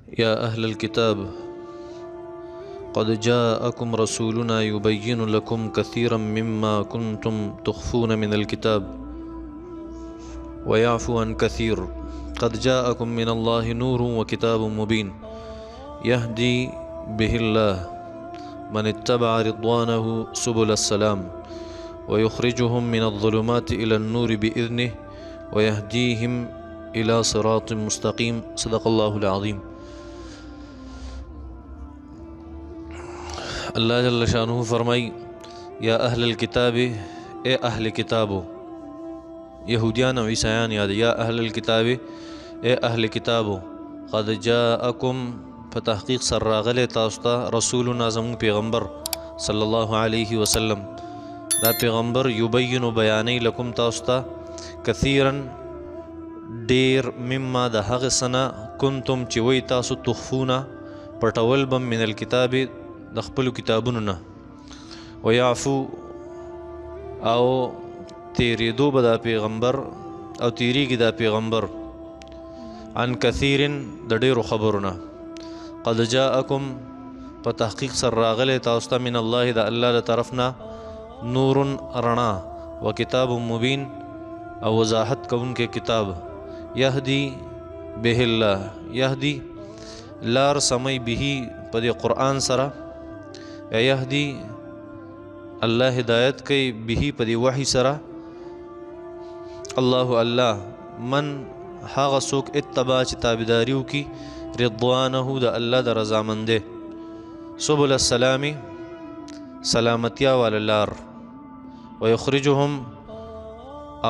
يا أهل الكتاب قد جاءكم رسولنا يبين لكم كثيرا مما كنتم تخفون من الكتاب ويعفو عن كثير قد جاءكم من الله نور وكتاب مبين يهدي به الله من اتبع رضوانه سبل السلام ويخرجهم من الظلمات إلى النور بإذنه ويهديهم إلى صراط مستقيم صدق الله العظيم. اللہ جل شانہ فرمائی یا اہل الکتاب اے اہل کتابو، یہودیان و عیسیان یاد یا اہل الکتاب اے اہل کتابو قد جاءکم فتحقیق سر راغل تاستا رسولنا زمون پیغمبر صلی اللہ علیہ وسلم دا پیغمبر یبین بیانی لکم تاستا کثیرا دیر مما دا حق سنا کنتم چوی تاسو تخفونا پټول بم من الکتاب د خپلو کتابونو نه ویعفو او تیریدو به دا پیغمبر او تیریږي دا پیغمبر عن کثیرن د ډیرو خبرونه قد جاءکم په تحقیق سر راغلی تاسو ته من الله د الله له طرفنا نور رڼا و کتاب مبین او وضاحت کوونکی کتاب یهدی به الله یهدی لار سمی به په دې قرآن سره یهدی الله ہدایت کئی به پدی وحی سرا اللہ من هاغ سوک اتباع چی تابداریو کی رضوانہو دا اللہ دا رضامندے سبل السلامی سلامتیا واللار ویخرجهم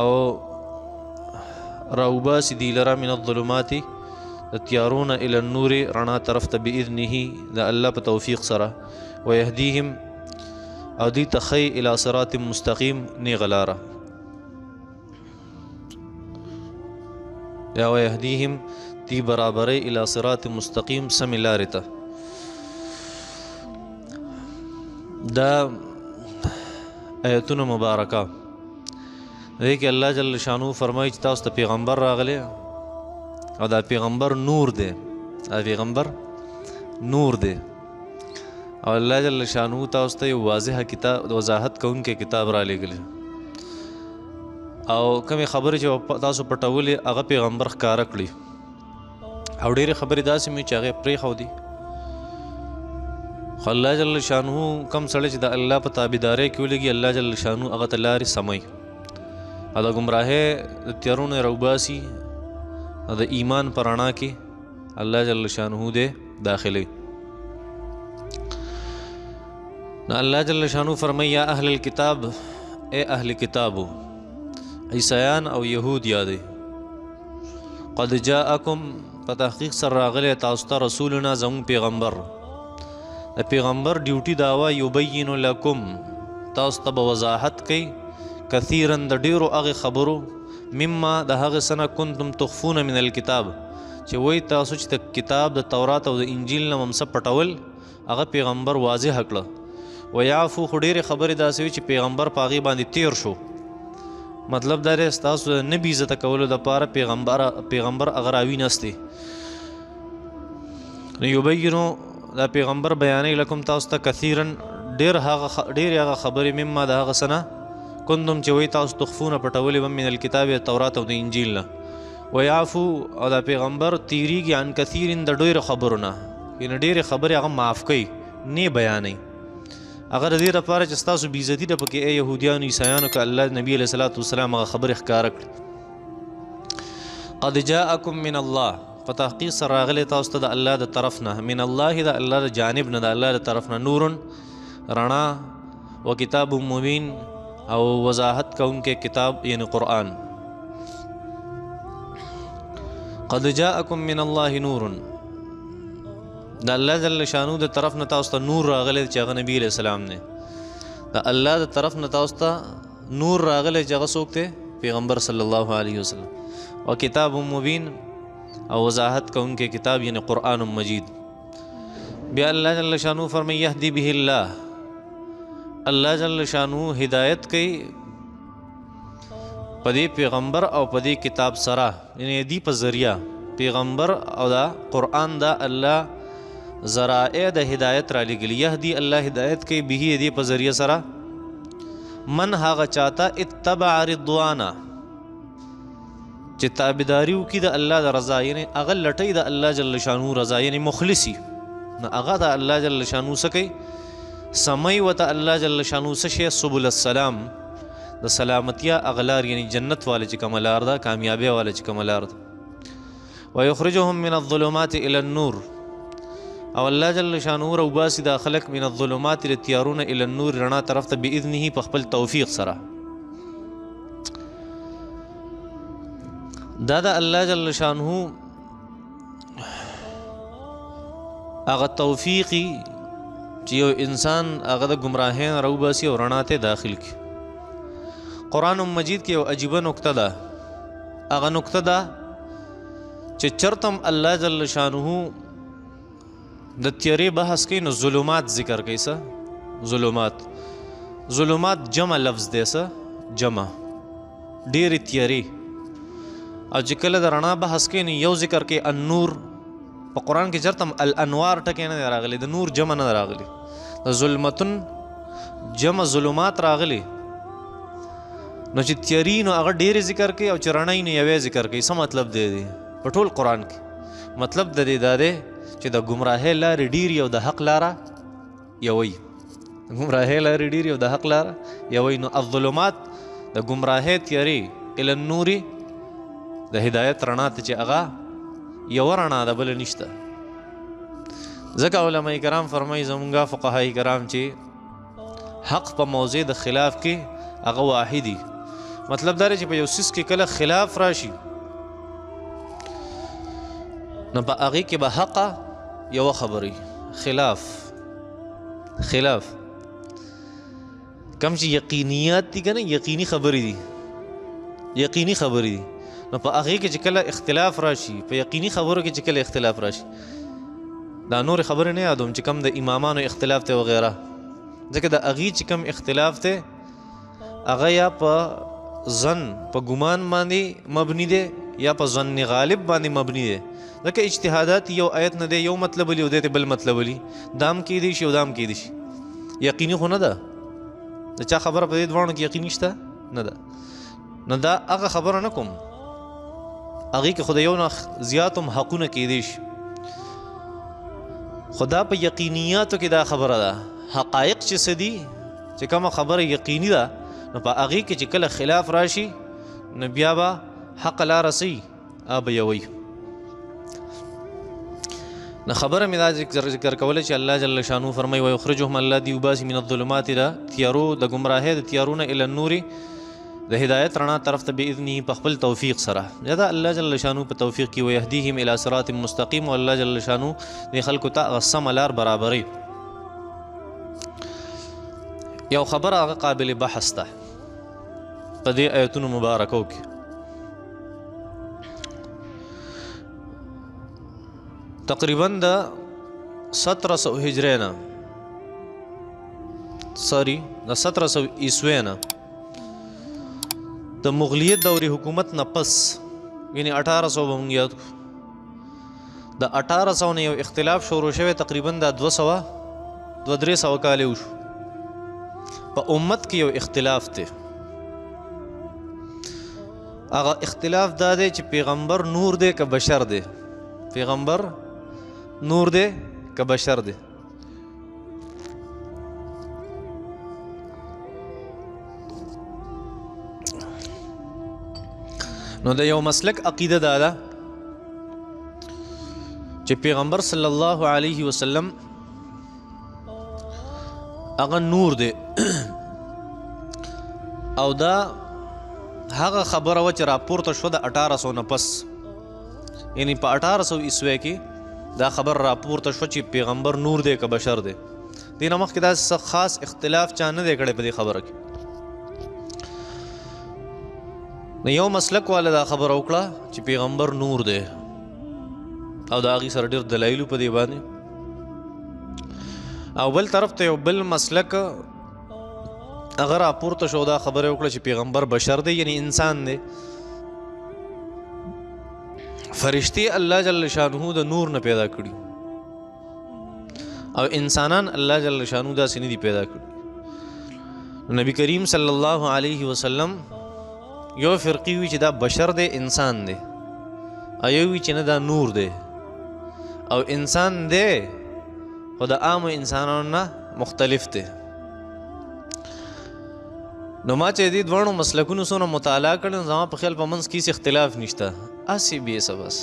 او راوباسی دیلرا من الظلماتی تیارون الى النور رنا طرف تا بإذنه دا اللہ پا توفیق سرا ويهديهم او دی تخی الى صراط مستقیم نی غلارا یا ويهديهم دی برابری الى صراط مستقیم سمی لارتا دا ایتون مبارکہ دیکھ اللہ جل شانو فرمائی چی تاستا پیغمبر راغلے او دا پیغمبر نور دے دا پیغمبر نور دے او اللہ جل شانو تاسو ته واضح کتاب وضاحت کوونکی کتاب را لېږلی او کومې خبرې چې تاسو پټولې هغه پیغمبر ښکاره کړي او ډېرې خبرې داسې مې چې هغې پرېښودې خو الله جل شانو کم سړی چې د الله په تابعدارۍ کې ولګي الله جل شانو هغه ته لارې سموي او د ګمراهۍ د تیارونو راوباسي او د ایمان په رڼا کې الله جل شانو دې داخلي اللہ جل شانو فرمائی یا اہل الکتاب اے اہل کتابو عیسیان او یہود یادے قد جاءکم پتحقیق سر راغلے تاستا رسولنا زمون پیغمبر پیغمبر ڈیوٹی داوا یبین لکم تاستا بوضاحت کئی کثیرن د ډیرو اغی خبرو مما د هغه سنه کنتم تخفون من الکتاب چې وای تاسو چې کتاب د تورات او د انجیل نه ممسه پټول هغه پیغمبر واضح کړه ویعفو خو ډېرې خبرې داسې وي چې پیغمبر په هغې باندې تیر شو مطلب دا دی ستاسو نه بې عزته کولو دپاره پیغمبر هغه راوي نستی نو یبینو دا پیغمبر بیانوي لکم تاسو ته کثیرا ډېرې هغه خبرې مما د هغه څه نه کنتم چې وایي تاسو تخفونه پټولې به من الکتاب تورات او د انجیل نه ویعفو او دا پیغمبر تیریږي عن کثیر د ډېرو خبرو نه یعنې ډېرې خبرې هغه معاف کوي نه بیانوي اگر دې لپاره چې ستاسو بې عزتي ده پکې ای یهودیانو عیسیانو که الله نبي علیه صلات وسلام هغه خبرې ښکاره کړي قد جاءکم من الله په تحقیق سره راغلی تاسو ته د الله د طرف نه من الله د الله د جانب نه د الله د طرف نه نور رڼا و کتاب مبین او وضاحت کوونکی کتاب یعنی قرآن قد جاءکم من الله نور دا اللہ جل شانو دا طرف نه تاسو ته نور راغلی چې هغه نبی علیہ السلام نه دا الله دا طرف نه تاسو ته نور راغلی چې هغه څوک دی پیغمبر صلی الله علیه وسلم و کتاب مبین او وضاحت کوونکی کتاب یعنی قرآن مجید بیا اللہ جل شانو فرمائی یهدی به اللہ اللہ جل شانو ہدایت کئی پدی پیغمبر او پدی کتاب سرا یعنی دی په ذریعہ پیغمبر او دا قرآن دا الله ذرائع د هدایت را لګلی یهدی الله هدایت کوي به دې په ذریعه سره من هغه چاته اتبع رضوانا چې تابعداري وکړي د الله د رضا یعنی هغه لټي د الله جل شانو رضا یعنی مخلصي نه هغه د الله جل شانو سکی سمي وته الله جل شانو سشي سبل السلام د سلامتیا اغلار یعنی جنت والے چې کملار دا کامیابی والے چې کملار دا ويخرجهم من الظلمات الى النور او الله جل شانو رو باسی دا خلق من الظلمات لتیارون الى النور رڼا طرف ته باذنه په خپل توفیق سره دا الله جل شانو هغه توفیقی چې یو انسان هغه د گمراهین رو باسی او رڼا ته داخل کی قرآن مجید کې یو عجیبه نکته ده هغه نکته ده چې چرتم الله جل شانه د تیارې بحث کوي نو ظلمات ذکر کوي څه ظلمات جمع لفظ دی څه جمع ډېرې تیارې او چې کله د رڼا بحث کوي نو یو ذکر کوي النور په قرآن کې چرتم الانوار ټکی نه راغلی د نور جمع نه راغلی د ظلمتن جمع ظلمات راغلی نو چې تیاری نو هغه ډېرې ذکر کوي او چې رڼا نو یوې ذکر کوي څه مطلب دی په ټول قرآن کې مطلب د دې دا دی چې د ګمراهۍ لارې ډېرې او د حق لاره یوی ګمراهۍ لارې ډېرې او د حق لاره یوی نو الظلمات د ګمراهۍ تیارې الی النور د هدایت رڼا ته چې هغه یوه رڼا ده بله نشته ځکه علما کرام فرمایي زمونږ فقهای کرام چې حق په موضع د خلاف کې هغه واحدي مطلب دا دی چې په یو څیز کې کله خلاف راشي نو په هغې کې به حقه یوه خبرې خلاف کم چې یقینیات دي که نه یقیني خبرې دي نو په هغې کې چې کله اختلاف راشي په یقیني خبرو کې چې کله اختلاف راشي دا نور خبرې نه یادوم چې کم د امامانو اختلاف ته وغیره ځکه د هغې چې کم اختلاف ته هغه یا په ظن په ګمان باندې مبني دی یا په ظن غالب باندې مبني دی ځکه اجتهادات یو آیت نه دی یو مطلب ولي او دی ته بل مطلب ولي دام کېدی شي او دام کېدی شي یقیني خو نه ده د چا خبره په دې دواړو کې یقیني شته نه ده نو دا هغه خبره نه کوم هغې کې خو د یو نه زیات هم حقونه کېدی شي خو دا په یقینیاتو کې دا خبره ده حقایق چې څه دي چې کومه خبره یقیني ده نو په هغې کې چې کله خلاف راشي نو بیا به حق لاره سي به یوی نو خبره مې دا ذکر کوله چې الله جل شانو فرمایي ویخرجهم الله دی وباسي من الظلمات د تیارو د ګمراهۍ د تیارونه الی النور د هدایت رڼا طرف ته باذنه په خپل توفیق سره دا الله جل شانو په توفیق کې ويهديهم الى صراط مستقيم او الله جل شانو د خلکو ته سم لار برابري یو خبره هغه قابل بحث ده په دې آیتونو مبارکو کې تقریبا د 1700 هجری نه د 1700 عیسوی نه د مغلیت دورې حکومت نه پس یعنی 1800 به مونږ یاد کړو د 1800 نه یو اختلاف شروع شوی تقریبا د 200 کاله وشو په امت کې یو اختلاف دی هغه اختلاف دا دی چې پیغمبر نور دی که بشر دی پیغمبر نور دی که بشر دی نو د یو مسلک عقیده دا ده چې پیغمبر صلی الله علیه وسلم هغه نور دی او دا هغه خبره و چې راپورته شوه د 1800 نه پس یعنی په 1800 عیسوی کې دا خبر راپورته شوه چې پیغمبر نور دی که بشر دی دې نه مخکې دا خاص اختلاف چا نه دی کړی په دې خبره کې نو یو مسلک والا دا خبره وکړه چې پیغمبر نور دی او د هغې سره ډېر دلایلو په دې باندې او بل طرف ته یو بل مسلک هغه راپورته شو دا خبره وکړه چې پیغمبر بشر دی یعنی انسان دی فرشتي الله جل شانه د نور نه پیدا کړي او انسانان الله جل شانه داسې نه دي پیدا کړي. نبی کریم صلی الله علیه وسلم یو فرقی وی چې دا بشر دی انسان دی، ایو وی چې نه دا نور دی او انسان دی خو د عام انسانانو نه مختلف دی. نو ما چې دې دوانو مسلکونو سونه مطالعه کړل زما په خیال په منځ کې هیڅ اختلاف نشته، اسی بی ایسا بس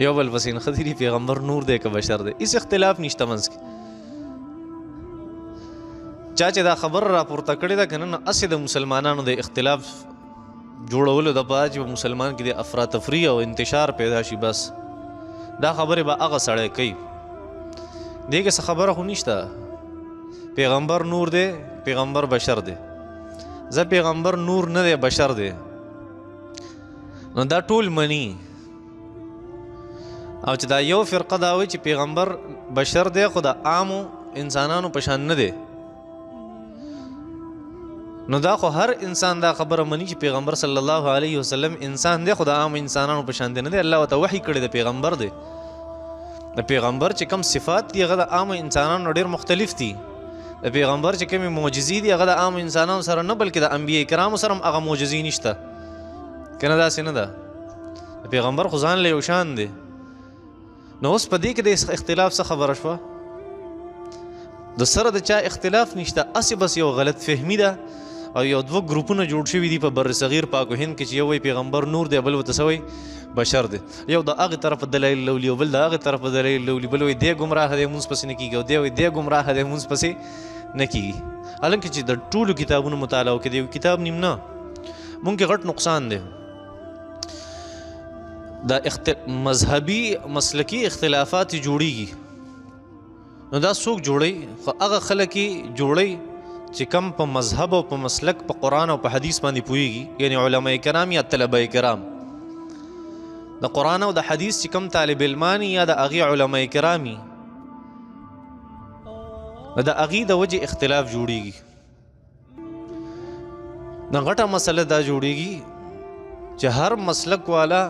یو بل پسین خدیری پیغمبر نور دی که بشر دی، هیڅ اختلاف نشته منځ کې. چا چې دا خبر را پورته کړې ده که نه اسې د مسلمانانو د اختلاف جوړولو دپاره چې په مسلمان کې د افراتفري او انتشار پیدا شي، بس دا خبرې به هغه سړی کوي. دې کې څه خبره خو نشته، پیغمبر نور دی پیغمبر بشر دی، زه پیغمبر نور نه دی بشر دی، نو دا ټول مني. او چې دا یو فرقه دا وایي چې پیغمبر بشر دی خو د عامو انسانانو په شان نه دی، نو دا خو هر انسان دا خبره مني چې پیغمبر صلی الله علیه وسلم انسان دی خو د عام انسانانو په شان دی نه دی. الله ورته وحی کړی د پیغمبر دی، د پیغمبر چې کم صفات دي هغه د عام انسانانو ډېر مختلف دي. د پیغمبر چې کومې معجزې دي هغه د عام انسانانو سره نه بلکې د انبیاء کرامو سره هم هغه معجزې نشته، که نه داسې نه ده. د پیغمبر خو ځان له یو شان دی. نو اوس په دې کې د اختلاف څه خبره شوه؟ د سره د چا اختلاف نشته، اسې بس یو غلط فهمي ده او یو دوه ګروپونه جوړ شوي دي په بر صغیر پاک و هند کې چې یو وایي پیغمبر نور دی بل ورته څه وایي بشر دی، یو د هغې طرفه دلایل لولي او بل د هغې طرفه دلایل لولي، بل وایي دی ګمراه دی مونځ پسې نه کېږي او دی وایي دی ګمراه دی مونځ پسې نه کېږي. حالانکه چې د ټولو کتابونو مطالعه وکړې د یو کتاب نیم نه مونږ کې غټ نقصان دی. دا مذهبي مسلکي اختلافات جوړیږي، نو دا څوک جوړوي؟ خو هغه خلک یې جوړوي چې کم په مذهب او په مسلک په قرآن او په حدیث باندې پوهیږي، یعنی علماء کرام یا طلبه کرام. د قرآن او د حدیث چې کم طالب علمانی یا د هغې علماء کرامي د هغې د وجې اختلاف جوړیږي. د غټه مسله دا جوړیږي چې هر مسلک والا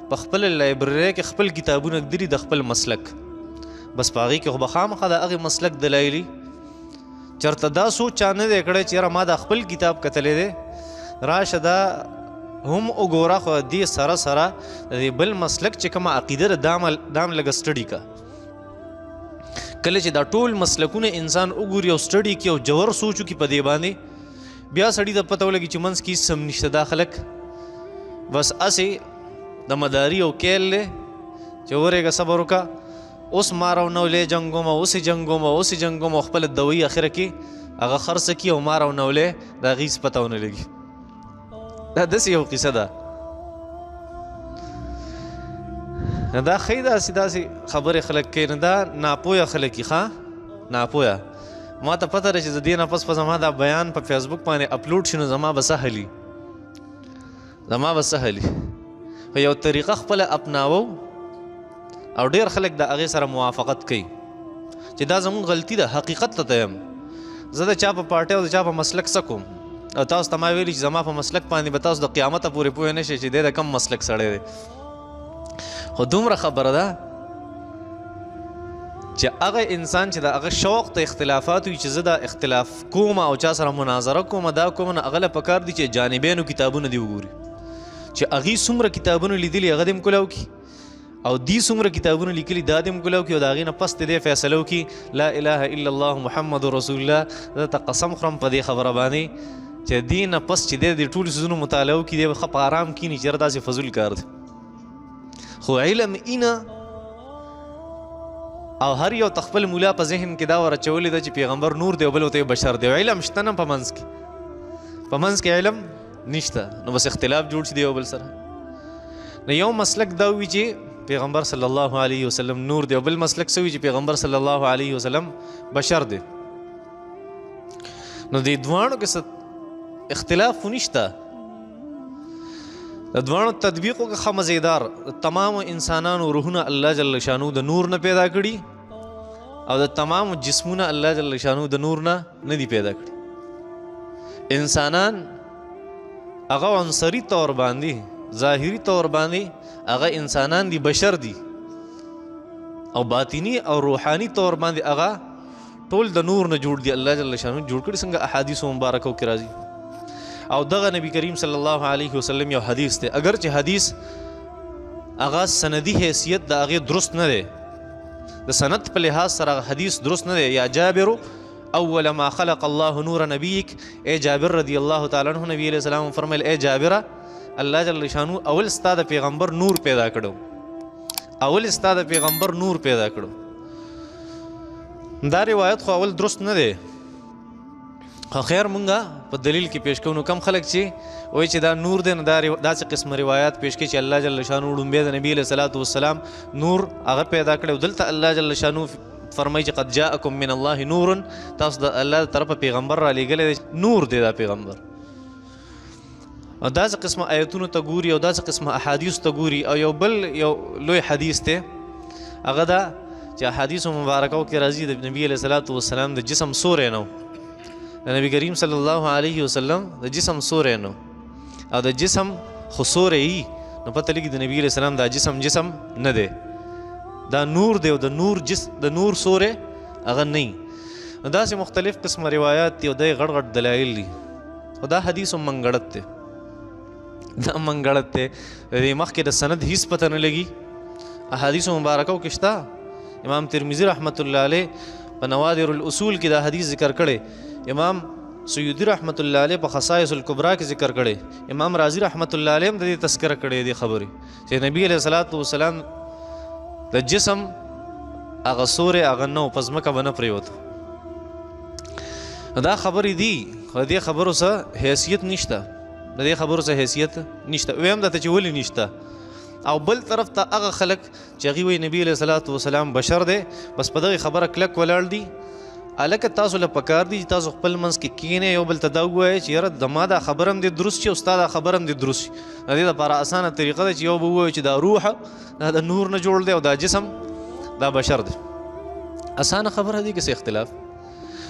په خپل لایبرری کې خپل کتابونه ږدري د خپل مسلک، بس په هغې کې خو به خامخا د هغې مسلک دلایلي. چېرته دا سوچ چا نه دی کړی چې یاره ما دا خپل کتاب کتلی دی، راشه دا هم وګوره خو دې سره سره د دې بل مسلک چې کومه عقیده ده دا هم لږه سټډي که. کله چې دا ټول مسلکونه انسان وګوري او سټډي کړي او جوور سوچ وکړي په دې باندې، بیا سړي ته پته ولګي چې منځ کې هېڅ هم نشته، دا خلک بس اسې د مداري او کیل دی چې ورېږه صبر وکړه، اوس ما راونولی جنګومه اوسې جنګومه اوسې جنګومه، خپله دوی اخره کې هغه خرڅه کړي او ما راونولی د هغې هېڅ پته ونه لګي. دا داسې یو قصه ده. دا ښایي داسې خبرې خلک کوي، نه دا ناپویه خلک یي، ښه ناپویه. ما ته پته ده چې د دې نه پس به زما دا بیان په فیسبوک باندې اپلوډ شي نو زما به سهلي خو یو طریقه خپله اپناوو او ډېر خلک د هغې سره موافقت کوي چې دا زموږ غلطي ده. حقیقت ته یم، زه د چا په پارټۍ او د چا په مسلک څه کوم، او تاسو ته ما ویلي چې زما په مسلک باندې به تاسو د قیامته پورې پوه نه شئ چې دی د کم مسلک سړی دی. خو دومره خبره ده چې هغه انسان چې د هغه شوق ته اختلافات وي چې زه دا اختلاف کوم او چا سره مناظره کوم دا کوم، نه هغه له پکار دي چې جانبینو کتابونه دي وګوري چې هغې څومره کتابونه لیدلي هغه دې هم کولاو کړي او دی څومره کتابونه لیکلي دا دې هم کولاو کړي او د هغې نه پس دې فیصله وکړي لا اله الا الله محمد رسول الله. زه ته قسم خورم په دې خبره باندې چې دې نه پس چې دی د ټولو څیزونو مطالعه وکړي دی به ښه په ارام کښېني چې یاره داسې فضول کار دی. خو علم اینه او هر یو تخپل مولا په ذهن کې دا ورچولې ده چې پیغمبر نور دی او بل ورته بشر دی، او علم شته نه په منځ کې علم نشته، نو بس اختلاف جوړ شي دی یو بل سره. نو یو مسلک دا وي چې پیغمبر صلی الله علیه وسلم نور دی او بل مسلک څه وي چې پیغمبر صلی الله علیه وسلم بشر دی. نو دې دواړو کې څه اختلاف نشته، د دواړو تطبیق وکړه ښه مزیدار. تمامو انسانانو روحونه الله جل شانو د نور نه پیدا کړي او د تمامو جسمونه الله جل شانو د نور نه دی پیدا کړي. انسانان هغه عنصري طور باندې ظاهری طور باندې هغه انسانان دي، بشر دي، او باطینی او روحانی طور باندې هغه ټول د نور نه جوړ دي. الله جل شانو جوړ کړي څنګه احادیث مبارکو کې راځي. او دغه نبی کریم صلی الله علیه وسلم یو حدیث دی، اگر چې حدیث هغه سندی حیثیت د هغه درست نه دی، د سند په لحاظ سره حدیث درست نه دی. یا جابر اول ما خلق الله نور نبیک، اے جابر رضی الله تعالی عنہ نبی علیہ السلام فرمایل اے جابر الله جل شانو اول استاد پیغمبر نور پیدا کړو، اول استاد پیغمبر نور پیدا کړو. دا روایت خو اول درست نه دی، خو خیر مونږه په دلیل کې پیش کوو. کم خلک چې وایي چې دا نور دی، نو داسې قسم روایات پیش کوي چې الله جل شانو ړومبی د نبي علیه صلات وسلام نور هغه پیدا کړی. دلته الله جل شانو فرمایي چې قد جاءکم من الله نور، تاسو د الله طرفه پیغمبر را لېږلی دی، نور دی دا پیغمبر. او داسې قسمه آیتونو ته ګوري او داسې قسمه احادیثو ته ګوري. او یو بل یو لوی حدیث دی، هغه دا چې احادیثو مبارکو کې راځي د نبي علیه صلات وسلام د جسم سوری نه و، د نبی کریم صلی الله علیه وسلم د جسم سوری نه، او د جسم خو سوری وي نو پته لګي د نبی علیه السلام دا جسم نه دی، دا نور دی، او د نور سوری هغه نه وي. نو داسې مختلف قسمه روایات دي او دا غټ غټ دلایل دي. او دا حدیث هم منګړت دی، دا منګړت دی، د دې مخکې د سند هیڅ پته نه لګي. احادیثو مبارکو کې شته، امام ترمذي رحمت الله علیه په نوادر الاصول کې دا حدیث ذکر کړی، امام سیودی رحمت الله علیه په خصائص الکبرى کې ذکر کړی، امام رازی رحمت الله علیه هم د دې تذکره کړی دی خبرې چې نبی علیه الصلاۃ والسلام د جسم هغه سوری هغه نه و، په ځمکه به نه پرېوته. دا خبرې دي، خو د دې خبرو څه حیثیت نشته، د دې خبرو څه حیثیت نشته. ویم درته چې ولې نشته. او بل طرف ته هغه خلک چې هغوی وایي نبي علیه صلات وسلام بشر دی، بس په دغې خبره کلک ولاړ دي. هلکه تاسو له پکار دي چې تاسو خپل منځ کې کښېنئ، یو بل ته دا ووایئ چې یاره زما دا خبره هم دې درست شي او ستا دا خبره هم دې درست شي. د دې لپاره اسانه طریقه ده چې یو به ووایو چې دا روح دا د نور نه جوړ دی او دا جسم دا بشر دی. اسانه خبره دی که څه اختلاف.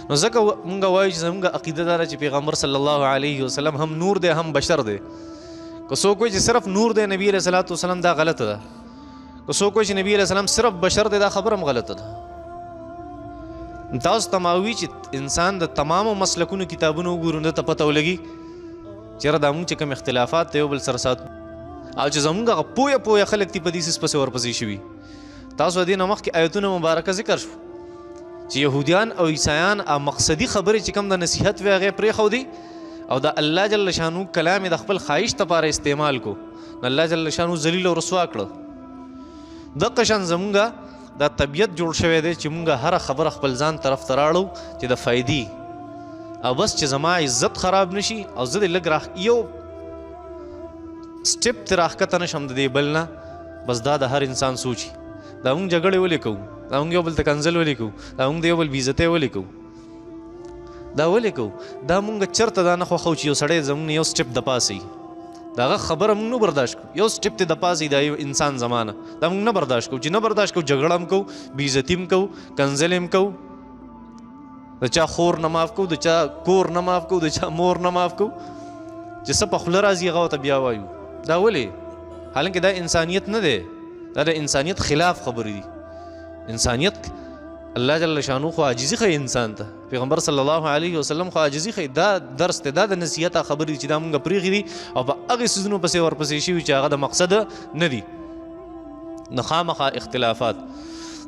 نو ځکه مونږ وایو چې زمونږ عقیده دا ده چې پیغمبر صلی الله علیه وسلم هم نور دی هم بشر دی. که څوک وایي چې صرف نور دی نبی علیه صلات وسلم، دا غلطه ده. که څوک وایي چې نبی علیه السلام صرف بشر دی، دا خبره هم غلطه ده. تاسو ته ما وایي چې انسان د تمامو مسلکونو کتابونو وګورو، نو ته پته ولګي چې یاره دا مونږ چې کوم اختلافات دی یو بل سره ساتو، او چې زمونږ هغه پویه خلک دي په دې سیس پسې ورپسې شوي. تاسو د دې نه مخکې آیتونه مبارکه ذکر شو چې یهودیان او عیسایان مقصدي خبرې چې کوم د نصیحت وی هغې پرېښودي او د الله جل شانو کلام د خپل خواهش لپاره استعمال کو، نو الله جل شانو ذلیل او رسوا کړه. دغه شان زمونږ دا طبیعت جوړ شوی دی چې مونږ هره خبره خپل ځان طرف ته راړو چې د فایدې، او بس چې زما عزت خراب نشي او زه دې لږ یو سټپ ترې راښکته نشم د دې بل نه. بس دا د هر انسان سوچي. دا مونږ جګړې ولې کوو؟ دا مونږ یو بل ته کنځل ولې کوو؟ دا مونږ د یو بل بېعزتۍ ولې کوو؟ دا ولې کوو؟ دا مونږ چېرته دا نه خوښوو چې یو سړی زمونږ نه یو سټپ د پاسه وي. د هغه خبره مونږ نه برداشت کوو، یو سټپ ته د پاسه وي، دا یو انسان زمانه، دا مونږ نه برداشت کوو. چې نه برداشت کوو، جګړه هم کوو، بېعزتي هم کوو، کنځلې هم کوو، د چا خور نه معاف کوو، د چا کور نه معاف کوو، د چا مور نه معاف کوو، چې څه په خوله راځي هغه ورته بیا وایو. دا ولې؟ حالانکه دا انسانیت نه دی، دا د انسانیت خلاف خبرې دي. انسانیت الله جل شانو خو عاجزي ښیي انسان ته، پیغمبر صلی الله علیه وسلم خو عاجزي ښیي. دا درس دی، دا د نصیحت خبرې دي چې دا مونږ پرېښي دي او په هغې څیزونو پسې ورپسې شوي چې هغه د مقصد نه دي. نو خامخا اختلافات.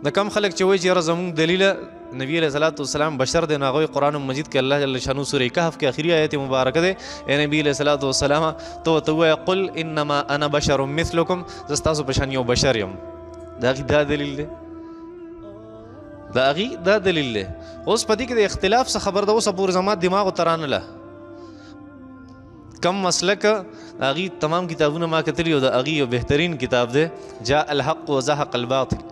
د کم خلک چې وایي چې یاره زمونږ دلیله نبی علیه صلات وسلام بشر دی، نو هغوی قرآن مجید کې الله جل شانو سورې کهف کې آخري آیت مبارکه دی، ای نبی علیه صلات وسلام ته ورته ووایه قل انما انا بشر مثلکم، زه ستاسو په شان یو بشر یم. د هغې دا دلیل دی، د هغې دا دلیل دی. اوس په دې کې د اختلاف څه خبر ده، اوسه پورې زما دماغو ته رانله. کم مسلک د هغې تمام کتابونه ما کتلي او د هغې یو بهترین کتاب دی جاء الحق وزهق الباطل.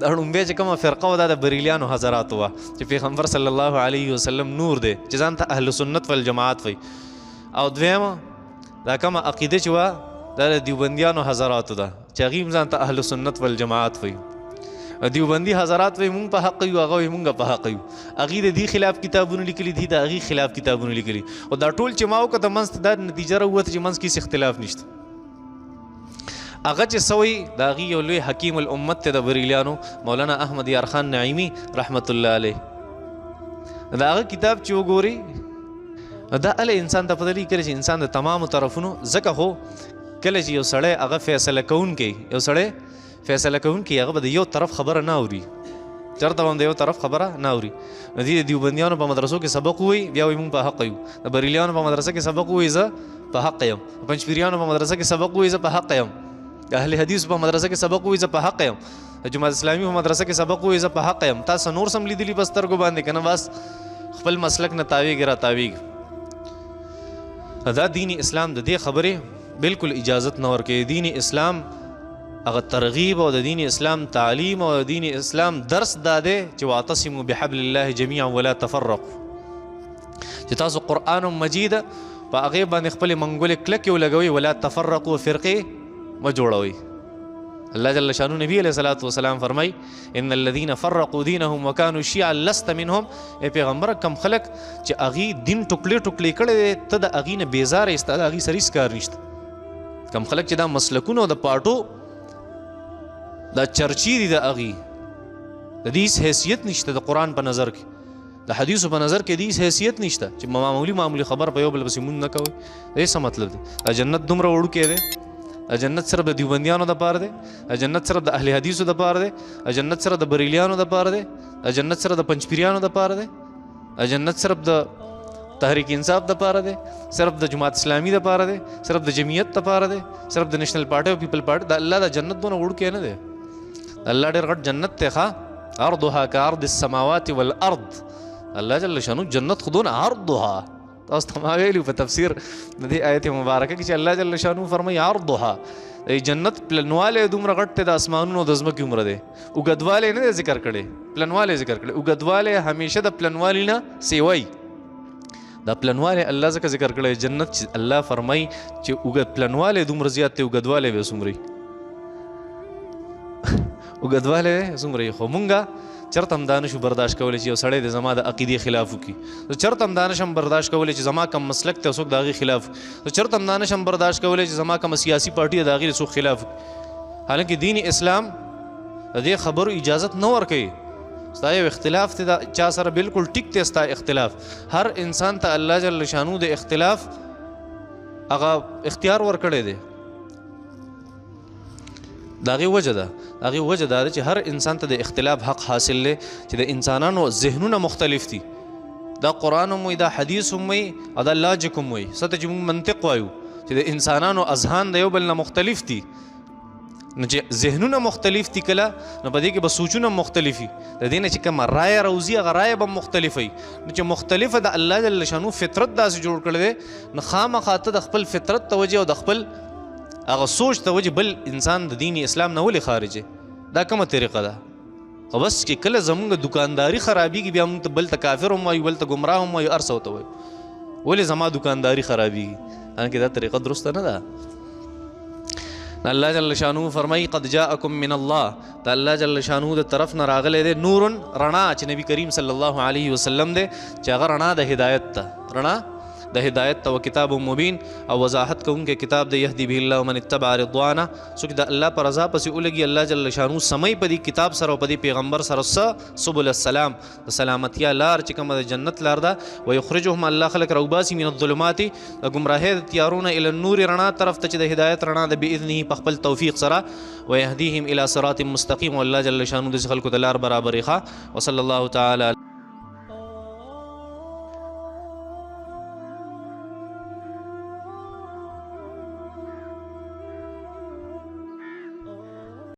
دا ړومبی چې کومه فرقه وه دا د بریلیانو حضراتو وه چې پیغمبر صلی الله علیه وسلم نور دی، چې ځان ته اهل سنت والجماعت وایي. او دویمه دا کومه عقیده چې وه دا د دیوبندیانو حضراتو ده چې هغې هم ځان ته اهل سنت والجماعت وایي. دیوبندي حضرات وایي مونږ په حق یو، هغه وایي مونږ په حق یو. هغې د دې خلاف کتابونه لیکلي دي، د هغې خلاف کتابونه لیکلي. او دا ټول چې ما وکړه منځ ته دا نتیجه راووته چې منځ کې هېڅ اختلاف نشته. هغه چې سوی د هغې یو لوی حکیم الامت دی د بریلیانو مولانا احمد یار خان نعیمي رحمت الله علیه. د هغه کتاب چې وګوري دا اله انسان ته پته لګي کله چې انسان د تمامو طرفونو ځکه خو کله چې یو سړی هغه فیصله کوونکی یو سړی فیصله کوونکی هغه به د یو طرف خبره نه اوري چېرته به هم د یو طرف خبره نه اوري. نو دې د دیوبندیانو په مدرسو کې سبق ووایي بیا وایي مونږ په حق یو، د بریلیانو په مدرسه کې سبق ووایي زه په حق یم، د پنجپیریانو په مدرسه کې سبق ووایي زه په حق یم، د اهل حدیثو په مدرسه کې سبق ووایي زه په حق یم، د جماعت اسلامي په مدرسه کې سبق ووایي زه په حق یم. تاسو نور سم لیدلي په سترګو باندې که نه بس خپل مسلک نه تاویږي را تاویږي. دا دین اسلام د دې خبرې بالکل اجازت نه ورکوي. دین اسلام هغه ترغیب او د دین اسلام تعلیم او د دین اسلام درس دا دی چې واعتصموا بحبل الله جميعا ولا تفرقوا، چې تاسو قرآن مجید په هغې باندې خپلې منګولې کلکې ولګوئ، ولا تفرقوا فرقې مه جوړوئ. الله جل شانو نبی علیہ الصلوۃ والسلام فرمای ان الذين فرقوا دينهم وكانوا شيعا لست منهم. ای پیغمبر کم خلق چې هغې دین ټوکلې ټوکلې کړی ته د هغې نه بیزاره یې، ستا د هغې سریس کار نشته. کم خلق چې دا مسلکونو د پاټو دا چرچی دي د هغې د دې حیثیت نشته د قرآن په نظر کې، د حدیثو په نظر کې دې حیثیت نشته چې معمولی خبر په یو بل پسې مونږ نه کوئ. دا څه مطلب دی؟ دا جنت دومره وړوکی دی، دا جنت صرف د دیوبندیانو دپاره دی، دا جنت صرف د اهل حدیثو دپاره دی، دا جنت صرف د بریلیانو دپاره دی، دا جنت صرف د پنجپیریانو دپاره دی، دا جنت صرف د تحریک انصاف دپاره دی، صرف د جماعت اسلامي دپاره دی، صرف د جمعیت دپاره دی، صرف د نیشنل پارټي او پیپل پارټي. د الله دا جنت دونه وړوکی نه دی، الله ډېر غټ جنت دی. ښه عرضها كعرض السماوات والارض. الله جل شانو جنت خو دونه عرضها، تاسو ته ما ویلي په تفسیر د دې آیت مبارکه کې چې الله جل شانو فرمایي عرضها، د جنت پلنوالی دومره غټ دی د اسمانونو د ځمکې عمره دی. اوږدوالی نه دی ذکر کړی، پلنوالی ذکر کړی. اوږدوالی همیشه د پلنوالي نه سیوی، دا پلنوالی الله ځکه ذکر کړی جنت چې الله فرمایي چې پلنوالی دومره زیات دی، اوږدوالی به څومره اوږدوالی څومره. خو مونږه چېرته هم دا نشو برداشت کولی چې یو سړی د زما د عقیدې خلاف وکړي. زه چېرته هم دا نشم برداشت کولی چې زما کم مسلک دی څوک د هغې خلاف وکړي. زه چېرته هم دا نشم برداشت کولی چې زما کومه سیاسي پارټي ده د هغې څوک خلاف وکړي. حالانکه دین اسلام د دې خبرو اجازت نه ورکوي. ستا یو اختلاف دی د چا سره بالکل ټیک دی ستا اختلاف، هر انسان ته الله جل شانو د اختلاف هغه اختیار ورکړی دی. د هغې وجه ده چې هر انسان ته د اختلاف حق حاصل دی، چې د انسانانو ذهنونه مختلف دي. دا قرآن هم وایي، دا حدیث هم وایي، او دا لاجک هم وایي. څه ته چې موږ منطق وایو چې د انسانانو اذهان د یو بل نه مختلف دي، نو چې ذهنونه مختلف دي کله نو په دې کې به سوچونه مختلف وي. د دې نه چې کومه رایه راوځي هغه رایه به مختلفه وي. نو چې مختلفه د الله جل شانو فطرت داسې جوړ کړی دی، نو خامخا ته د خپل فطرت ته وجې او د خپل هغه سوچ ته وجې بل انسان د دین اسلام نه ولې خارج. دا کومه طریقه ده؟ خو بس چې کله زمونږ دکانداري خرابېږي بیا موږ ته بل ته کافر هم وایو، بل ته ګمراه هم وایو، هر څه ورته وایو. ولې زما دکانداري خرابېږي؟ حالانکې دا طریقه درسته نه ده. الله جل شانو فرمایي قد جاءکم من الله، دا الله جل شانو د طرف نه راغلی دی نور رڼا، چې نبی کریم صلی الله علیه وسلم دی چې هغه رڼا د هدایت ته، رڼا د هدایت ته، و کتاب مبین او وضاحت کوونکی کتاب دی یهدی به الله من اتبع رضوانه. څوک د الله په رضا پسې ولګي الله جل شانو سمی په دې کتاب سره او په دې پیغمبر سره سبل السلام د سلامتیا لار چې کومه د جنت لار ده، ویخرجهم الله خلق روباسي من الظلمات د ګمراهۍ د تیارونه الی النور رڼا طرف ته چې د هدایت رڼا ده باذنه په خپل توفیق سره، ويهديهم الى صراط مستقیم. والله جل شانو د خلکو د لار برابرې ښه. وصلی الله تعالی